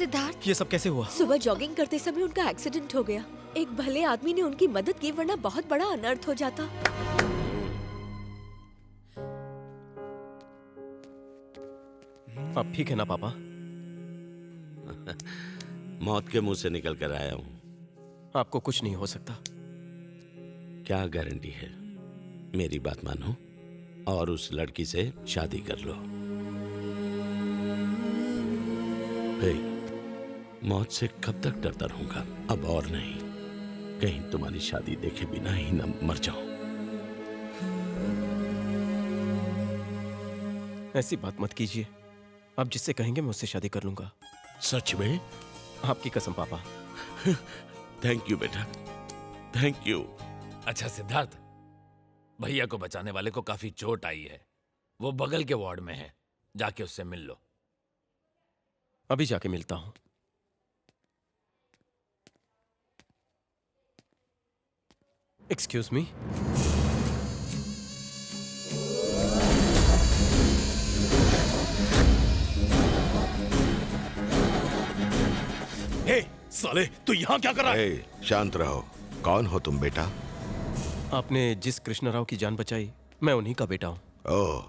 सिद्धार्थ, ये सब कैसे हुआ? सुबह जॉगिंग करते समय उनका एक्सीडेंट हो गया। एक भले आदमी ने उनकी मदद की, वरना बहुत बड़ा अनर्थ हो जाता। आप ठीक है ना पापा? मौत के मुंह से निकल कर आया हूं। आपको कुछ नहीं हो सकता। क्या गारंटी है? मेरी बात मानो और उस लड़की से शादी कर लो। हे, मौत से कब तक डरता रहूंगा? अब और नहीं। कहीं तुम्हारी शादी देखे बिना ही न मर जाऊं। ऐसी बात मत कीजिए। आप जिससे कहेंगे मैं उससे शादी कर लूंगा। सच में? आपकी कसम पापा। थैंक यू बेटा, थैंक यू। अच्छा सिद्धार्थ, भैया को बचाने वाले को काफी चोट आई है। वो बगल के वार्ड में है, जाके उससे मिल लो। अभी जाके मिलता हूं। Excuse me. हे साले, तू यहाँ क्या कर रहा है? शांत रहो। कौन हो तुम बेटा? आपने जिस कृष्ण राव की जान बचाई, मैं उन्हीं का बेटा हूं। ओह,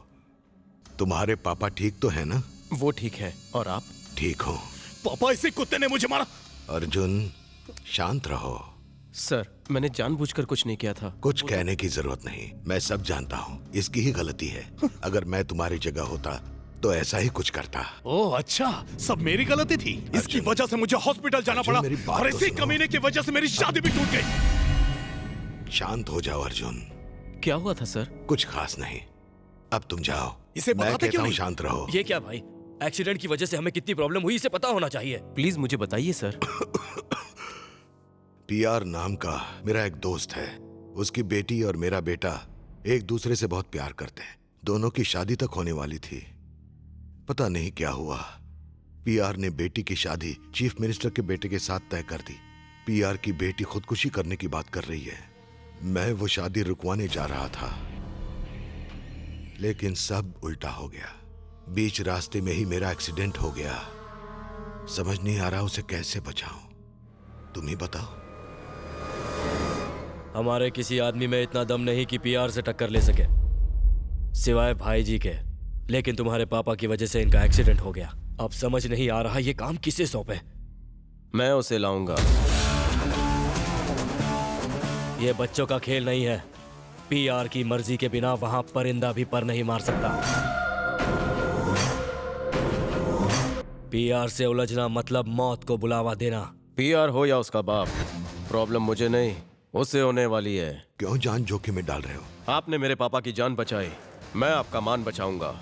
तुम्हारे पापा ठीक तो है ना? वो ठीक है, और आप? ठीक हो। पापा, इसी कुत्ते ने मुझे मारा। अर्जुन, शांत रहो। सर, मैंने जानबूझकर कुछ नहीं किया था। कुछ कहने की जरूरत नहीं, मैं सब जानता हूँ। इसकी ही गलती है। अगर मैं तुम्हारी जगह होता तो ऐसा ही कुछ करता। ओह अच्छा, सब मेरी गलती थी। इसकी वजह से मुझे हॉस्पिटल जाना पड़ा और इसी कमीने की वजह से मेरी शादी भी टूट गई। शांत हो जाओ अर्जुन। क्या हुआ था सर? कुछ खास नहीं। अब तुम जाओ। इसे मैं बताते कहता क्यों हूँ नहीं? शांत रहो। ये क्या भाई, एक्सीडेंट की वजह से हमें कितनी प्रॉब्लम हुई इसे पता होना चाहिए। प्लीज मुझे बताइए सर। पीआर नाम का मेरा एक दोस्त है। उसकी बेटी और मेरा बेटा एक दूसरे से बहुत प्यार करते हैं। दोनों की शादी तक होने वाली थी। पता नहीं क्या हुआ, पीआर ने बेटी की शादी चीफ मिनिस्टर के बेटे के साथ तय कर दी। पीआर की बेटी खुदकुशी करने की बात कर रही है। मैं वो शादी रुकवाने जा रहा था, लेकिन सब उल्टा हो गया। बीच रास्ते में ही मेरा एक्सीडेंट हो गया। समझ नहीं आ रहा उसे कैसे बचाऊं। तुम ही बताओ। हमारे किसी आदमी में इतना दम नहीं कि पीआर से टक्कर ले सके, सिवाय भाई जी के। लेकिन तुम्हारे पापा की वजह से इनका एक्सीडेंट हो गया। अब समझ नहीं आ रहा ये काम किसे सौंपे। मैं उसे लाऊंगा। ये बच्चों का खेल नहीं है। पीआर की मर्जी के बिना वहां परिंदा भी पर नहीं मार सकता। पीआर से उलझना मतलब मौत को बुलावा देना। पीआर हो या उसका बाप, प्रॉब्लम मुझे नहीं, उससे होने वाली है। क्यों जान जोखिम में डाल रहे हो? आपने मेरे पापा की जान बचाई, मैं आपका मान बचाऊंगा।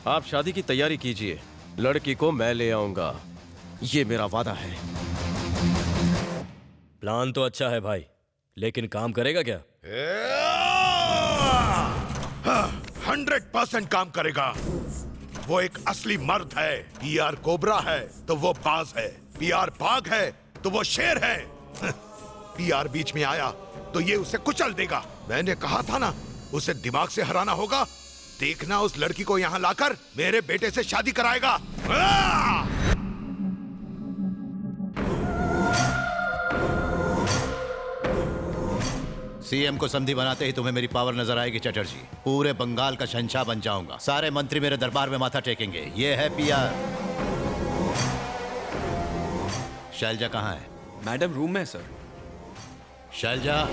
आप शादी की तैयारी कीजिए, लड़की को मैं ले आऊंगा। ये मेरा वादा है। प्लान तो अच्छा है भाई, लेकिन काम करेगा क्या? 100% काम करेगा। वो एक असली मर्द है। पीआर कोबरा है तो वो बाज है। पीआर बाघ है तो वो शेर है। पीआर बीच में आया तो ये उसे कुचल देगा। मैंने कहा था ना, उसे दिमाग से हराना होगा। देखना, उस लड़की को यहाँ लाकर मेरे बेटे से शादी कराएगा। सीएम को समधी बनाते ही तुम्हें मेरी पावर नजर आएगी चटर्जी। पूरे बंगाल का शहंशाह बन जाऊंगा। सारे मंत्री मेरे दरबार में माथा टेकेंगे। ये है पीआर। शैलजा कहाँ है? मैडम रूम में है सर। शैलजा,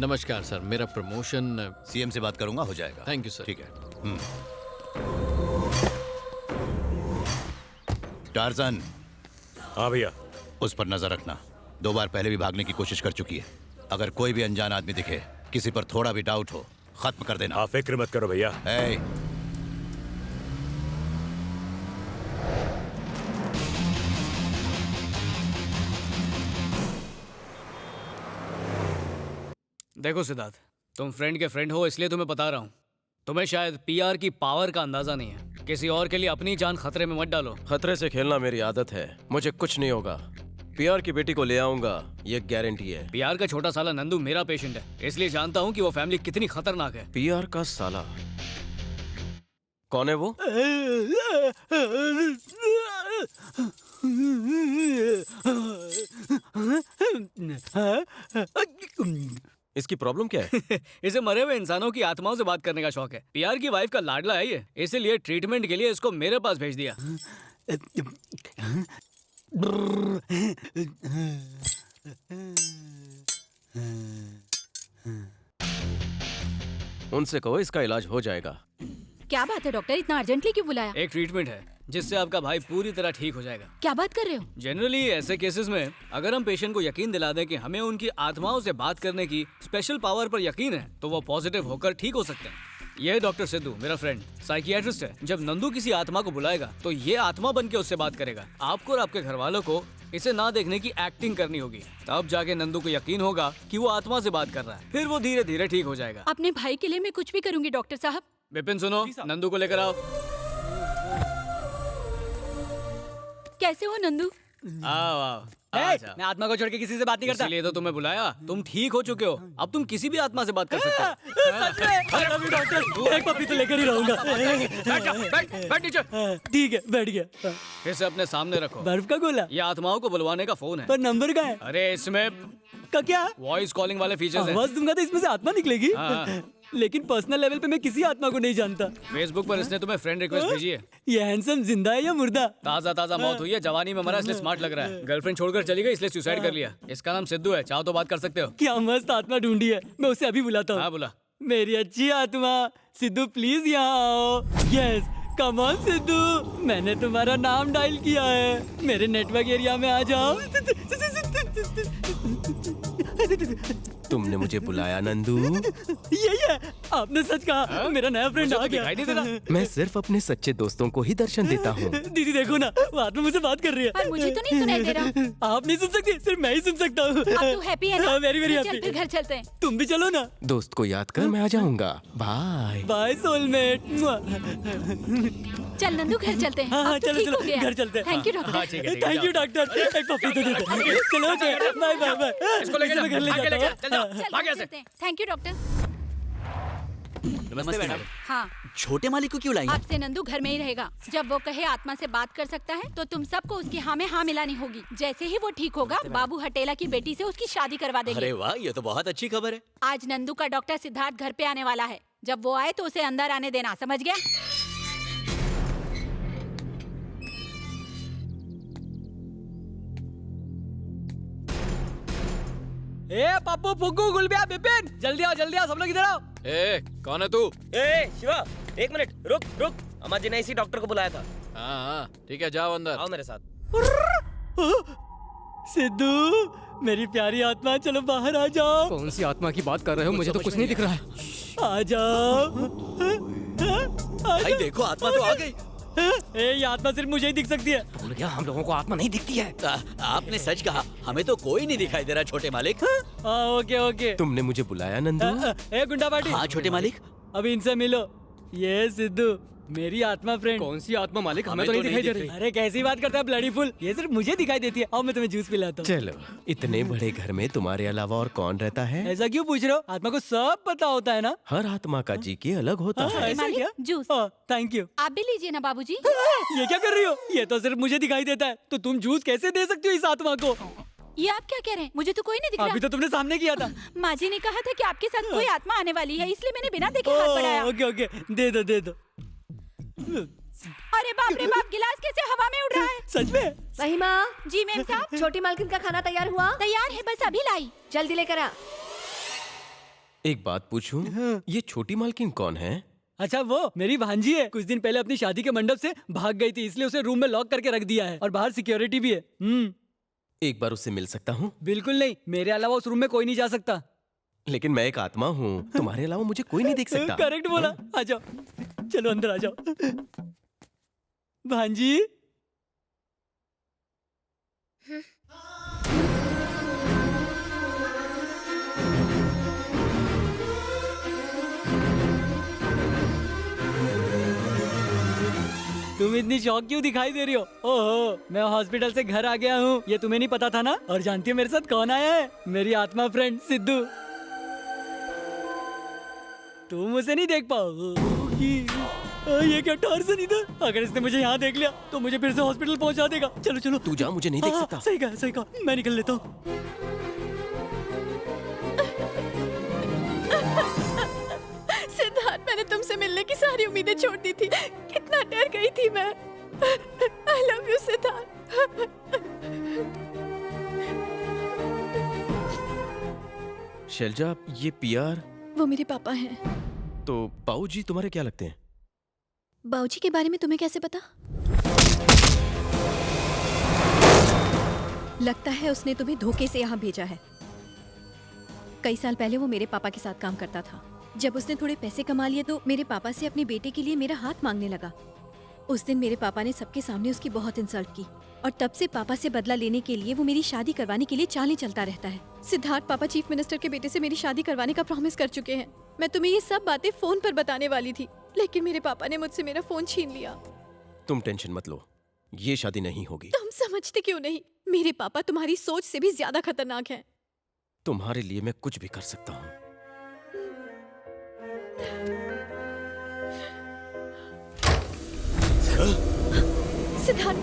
नमस्कार सर, मेरा प्रमोशन सीएम से बात करूंगा, हो जाएगा। Thank you sir. ठीक है। टार्जन। हाँ भैया। उस पर नजर रखना। 2 बार पहले भी भागने की कोशिश कर चुकी है। अगर कोई भी अनजान आदमी दिखे, किसी पर थोड़ा भी डाउट हो, खत्म कर देना। आप फिक्र मत करो भैया। देखो सिद्धार्थ, तुम फ्रेंड के फ्रेंड हो इसलिए तुम्हें बता रहा हूँ। तुम्हें शायद पीआर की पावर का अंदाजा नहीं है। किसी और के लिए अपनी जान खतरे में मत डालो। खतरे से खेलना मेरी आदत है, मुझे कुछ नहीं होगा। पीआर की बेटी को ले आऊंगा, ये गारंटी है। पीआर का छोटा साला नंदू मेरा पेशेंट है, इसलिए जानता हूँ कि वो फैमिली कितनी खतरनाक है। पीआर का साला कौन है वो? इसकी प्रॉब्लम क्या है? इसे मरे हुए इंसानों की आत्माओं से बात करने का शौक है। पीआर की वाइफ का लाडला है ये, इसीलिए ट्रीटमेंट के लिए इसको मेरे पास भेज दिया। उनसे कहो इसका इलाज हो जाएगा। क्या बात है डॉक्टर, इतना अर्जेंटली क्यों बुलाया? एक ट्रीटमेंट है जिससे आपका भाई पूरी तरह ठीक हो जाएगा। क्या बात कर रहे हो? जनरली ऐसे केसेस में अगर हम पेशेंट को यकीन दिला दें कि हमें उनकी आत्माओं से बात करने की स्पेशल पावर पर यकीन है, तो वो पॉजिटिव होकर ठीक हो सकते हैं। ये है डॉक्टर सिद्धू, मेरा फ्रेंड साइकियाट्रिस्ट है। जब नंदू किसी आत्मा को बुलाएगा तो ये आत्मा बन के उससे बात करेगा। आपको और आपके घर वालों को इसे ना देखने की एक्टिंग करनी होगी, तब जाके नंदू को यकीन होगा कि वो आत्मा से बात कर रहा है। फिर वो धीरे धीरे ठीक हो जाएगा। अपने भाई के लिए मैं कुछ भी करूंगी डॉक्टर साहब। विपिन सुनो, नंदू को लेकर आओ। कैसे हो नंदू? आओ आओ। मैं आत्मा को छोड़ के किसी से बात नहीं करता। इसलिए तो तुम्हें बुलाया, तुम ठीक हो चुके हो, अब तुम किसी भी आत्मा से बात कर सकते हो। डॉक्टर, एक पप्पी तो लेकर ही रहूंगा। बैठ नीचे। ठीक है, बैठ गया। इसे अपने सामने रखो। बर्फ का गोला? ये आत्माओं को बुलवाने का फोन है। पर नंबर का है? अरे इसमें का क्या? वॉइस कॉलिंग वाले फीचर्स हैं। आवाज दूंगा तो इसमें से आत्मा निकलेगी? हाँ। लेकिन पर्सनल लेवल पे मैं किसी आत्मा को नहीं जानता। फेसबुक पर इसने तुम्हें फ्रेंड रिक्वेस्ट भेजी है। ये हैंडसम जिंदा है या मुर्दा? ताजा ताजा मौत हुई है, जवानी में मरा इसलिए स्मार्ट लग रहा है। गर्लफ्रेंड छोड़कर चली गई इसलिए सुसाइड कर लिया। इसका नाम सिद्धू है, चाहो तो बात कर सकते हो। क्या मस्त आत्मा ढूंढी है, मैं उसे अभी बुलाता हूँ। हाँ बुला। मेरी अच्छी आत्मा सिद्धू, प्लीज यहाँ आओ। यस, कम ऑन सिद्धू, मैंने तुम्हारा नाम डायल किया है। मेरे नेटवर्क एरिया में आ जाओ। तुमने मुझे बुलाया नंदू? यही है, आपने सच कहा। मेरा नया फ्रेंड आ गया। दिखाई नहीं दे रहा। मैं सिर्फ अपने सच्चे दोस्तों को ही दर्शन देता हूँ। दीदी देखो ना, वो आत्मा मुझसे बात कर रही है। पर मुझे तो नहीं सुनाई दे रहा। आप नहीं सुन सकती, सिर्फ मैं ही सुन सकता हूँ। अब तू हैप्पी है ना? वेरी वेरी चल हैप्पी। फिर घर चलते हैं। तुम भी चलो ना। दोस्त को याद कर, मैं आ जाऊंगा। Bye bye soulmate. चल नंदू घर चलते हैं। हाँ, अब तो चलो, ठीक चलो, हो गया। घर चलते हैं। थैंक यू हाँ, डॉक्टर। ठीक है, ठीक है, थैंक यू डॉक्टर, एक पप्पी तो दे दो। चलो ओके, बाय बाय बाय। इसको लेके मैं घर ले आगे जाता चल जाओ। हूँ। चल भाग घर यहाँ से। चलते हैं। Thank you doctor. नमस्ते मैडम। हाँ, छोटे मालिक को क्यों लाई? अब से नंदू घर में ही रहेगा। जब वो कहे आत्मा से बात कर सकता है तो तुम सबको उसकी हाँ में हाँ मिलानी होगी। जैसे ही वो ठीक होगा, बाबू हटेला की बेटी से उसकी शादी करवा देंगे। अरे वाह, ये तो बहुत अच्छी खबर है। आज नंदू का डॉक्टर सिद्धार्थ घर पे आने वाला है। जब वो आए तो उसे अंदर आने देना, समझ गया? ए पप्पू फुग्गू गुलबिया बिपिन, जल्दी आओ, सब लोग इधर आओ। ए कौन है तू? ए शिवा, एक मिनट रुक रुक। अम्मा जी ने इसी डॉक्टर को बुलाया था। हाँ ठीक है, जाओ अंदर। आओ मेरे साथ। सिद्धू, मेरी प्यारी आत्मा, चलो बाहर आ जाओ। कौन सी आत्मा की बात कर रहे हो? मुझे तो कुछ नहीं दिख रहा है। आ जाओ। भाई देखो, आत्मा तो आ गई। ए, ये आत्मा सिर्फ मुझे ही दिख सकती है। भूल गया, हम लोगों को आत्मा नहीं दिखती है। आपने सच कहा, हमें तो कोई नहीं दिखाई दे रहा छोटे मालिक। Okay okay. तुमने मुझे बुलाया नंदू? ए गुंडा पार्टी। हाँ छोटे मालिक। अभी इनसे मिलो। ये सिद्धू, मेरी आत्मा फ्रेंड। कौन सी आत्मा मालिक? हमें तो नहीं दिखाई दे रही। अरे कैसी बात करता है ब्लडी फुल, ये सिर्फ मुझे दिखाई देती है। आओ मैं तुम्हें जूस पिलाता हूँ। चलो, इतने बड़े घर में तुम्हारे अलावा और कौन रहता है? ऐसा क्यों पूछ रहे हो? आत्मा को सब पता होता है ना। हर आत्मा का जी के अलग होता है। ऐसा क्या? Juice thank you. आप भी लीजिए ना बाबूजी। ये क्या कर रही हो? ये तो सिर्फ मुझे दिखाई देता है, तो तुम जूस कैसे दे सकती हो इस आत्मा को? ये आप क्या कह रहे हैं? मुझे तो कोई नहीं दिख रहा। अभी तो तुमने सामने किया था। माँ जी ने कहा था कि आपके साथ कोई आत्मा आने वाली है, इसलिए मैंने बिना देखे हाथ बढ़ाया। ओके ओके, दे दो दे दो। अरे बाप रे बाप, गिलास कैसे हवा में उड़ रहा है? सच में? वही माँ। जी मैम साहब। छोटी मालकिन का खाना तैयार हुआ? तैयार है, बस अभी लाई। जल्दी लेकर आ। एक बात पूछूं, ये छोटी मालकिन कौन है? अच्छा, वो मेरी भांजी है। कुछ दिन पहले अपनी शादी के मंडप से भाग गई थी, इसलिए उसे रूम में लॉक करके रख दिया है और बाहर सिक्योरिटी भी है। एक बार उससे मिल सकता हूँ? बिल्कुल नहीं, मेरे अलावा उस रूम में कोई नहीं जा सकता। लेकिन मैं एक आत्मा हूँ, तुम्हारे अलावा मुझे कोई नहीं देख सकता। करेक्ट बोला। आ जाओ, चलो अंदर आ जाओ। भांजी, तुम इतनी शौक क्यों दिखाई दे रही हो? ओहो, मैं हॉस्पिटल से घर आ गया हूँ, ये तुम्हें नहीं पता था ना? और जानती हो मेरे साथ कौन आया है? मेरी आत्मा फ्रेंड सिद्धू। तुम उसे नहीं देख पाओगी। ये क्या टार्ज़न इधर? अगर इसने मुझे यहाँ देख लिया तो मुझे फिर से हॉस्पिटल पहुँचा देगा। चलो चलो। तू जा, मुझे नहीं देख सकता। सही कहा, सही कहा। मैं निकल लेता हूँ। सिद्धार्थ, मैंने तुमसे मिलने की सारी उम्मीदें छोड़ दी थी। कितना डर गई थी मैं। I love you, Siddharth. Selja, ये पीआर वो मेरे पापा हैं। तो बाऊ जी तुम्हारे क्या लगते हैं? बाऊजी के बारे में तुम्हें कैसे पता? लगता है उसने तुम्हें धोखे से यहाँ भेजा है। कई साल पहले वो मेरे पापा के साथ काम करता था। जब उसने थोड़े पैसे कमा लिए तो मेरे पापा से अपने बेटे के लिए मेरा हाथ मांगने लगा। उस दिन मेरे पापा ने सबके सामने उसकी बहुत इंसल्ट की और तब से पापा से बदला लेने के लिए वो मेरी शादी करवाने के लिए चालें चलता रहता है। सिद्धार्थ, पापा चीफ मिनिस्टर के बेटे से मेरी शादी करवाने का प्रॉमिस कर चुके हैं। मैं तुम्हें ये सब बातें फोन पर बताने वाली थी, लेकिन मेरे पापा ने मुझसे मेरा फोन छीन लिया। तुम टेंशन मत लो, ये शादी नहीं होगी। तुम समझते क्यों नहीं? मेरे पापा तुम्हारी सोच से भी ज्यादा खतरनाक हैं। तुम्हारे लिए मैं कुछ भी कर सकता हूँ। सिद्धार्थ,